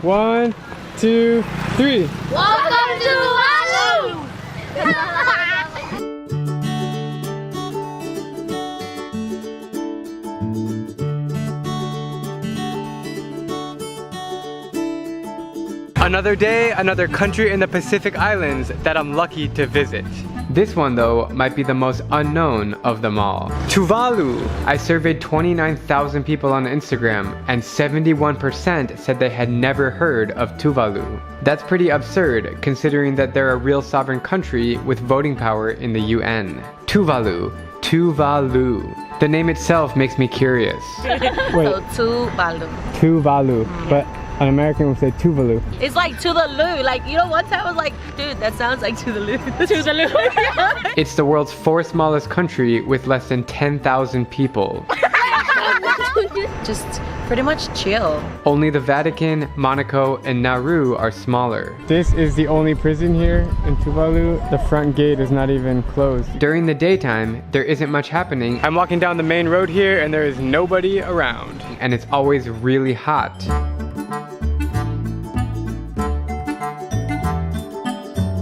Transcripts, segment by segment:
1, 2, 3. Welcome to Tuvalu! Another day, another country in the Pacific Islands that I'm lucky to visit. This one though might be the most unknown of them all. Tuvalu! I surveyed 29,000 people on Instagram and 71% said they had never heard of Tuvalu. That's pretty absurd considering that they're a real sovereign country with voting power in the UN. Tuvalu. Tuvalu. The name itself makes me curious. So Tuvalu. Tuvalu. But an American would say Tuvalu. It's like to the loo. Like, you know, one time I was like, dude, that sounds like to the loo. To the loo. It's the world's fourth smallest country with less than 10,000 people. Just pretty much chill. Only the Vatican, Monaco, and Nauru are smaller. This is the only prison here in Tuvalu. The front gate is not even closed. During the daytime, there isn't much happening. I'm walking down the main road here and there is nobody around. And it's always really hot.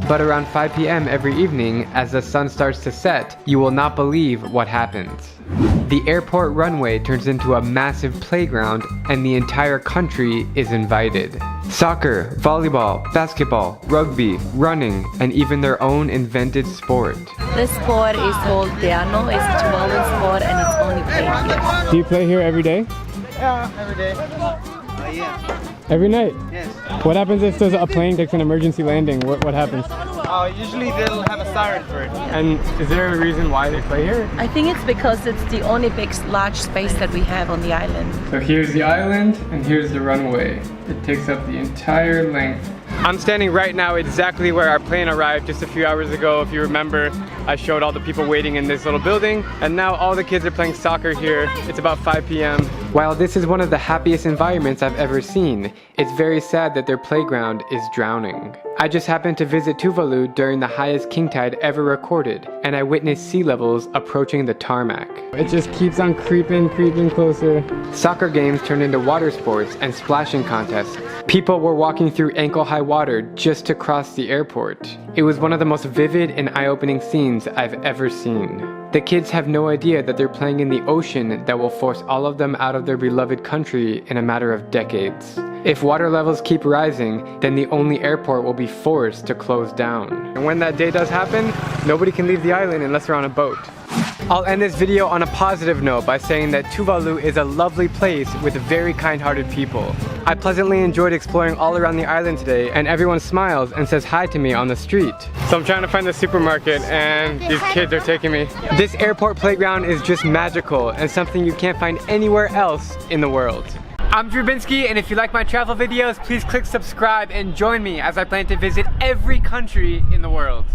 But around 5 p.m. every evening, as the sun starts to set, you will not believe what happens. The airport runway turns into a massive playground and the entire country is invited. Soccer, volleyball, basketball, rugby, running, and even their own invented sport. This sport is called piano. It's a Tuvaluan sport and it's only played here. Do you play here every day? Yeah, every day. Yeah. Every night? Yes. What happens if there's a plane takes an emergency landing? What happens? Usually they'll have a siren for it. And is there a reason why they play here? I think it's because it's the only big large space that we have on the island. So here's the island and here's the runway. It takes up the entire length. I'm standing right now exactly where our plane arrived just a few hours ago. If you remember, I showed all the people waiting in this little building, and now all the kids are playing soccer here. It's about 5 p.m. While this is one of the happiest environments I've ever seen, it's very sad that their playground is drowning. I just happened to visit Tuvalu during the highest king tide ever recorded, and I witnessed sea levels approaching the tarmac. It just keeps on creeping closer. Soccer games turned into water sports and splashing contests. People were walking through ankle-high water just to cross the airport. It was one of the most vivid and eye-opening scenes I've ever seen. The kids have no idea that they're playing in the ocean that will force all of them out of their beloved country in a matter of decades. If water levels keep rising, then the only airport will be forced to close down. And when that day does happen, nobody can leave the island unless they're on a boat. I'll end this video on a positive note by saying that Tuvalu is a lovely place with very kind-hearted people. I pleasantly enjoyed exploring all around the island today, and everyone smiles and says hi to me on the street. So I'm trying to find the supermarket and these kids are taking me. This airport playground is just magical and something you can't find anywhere else in the world. I'm Drubinski, and if you like my travel videos, please click subscribe and join me as I plan to visit every country in the world.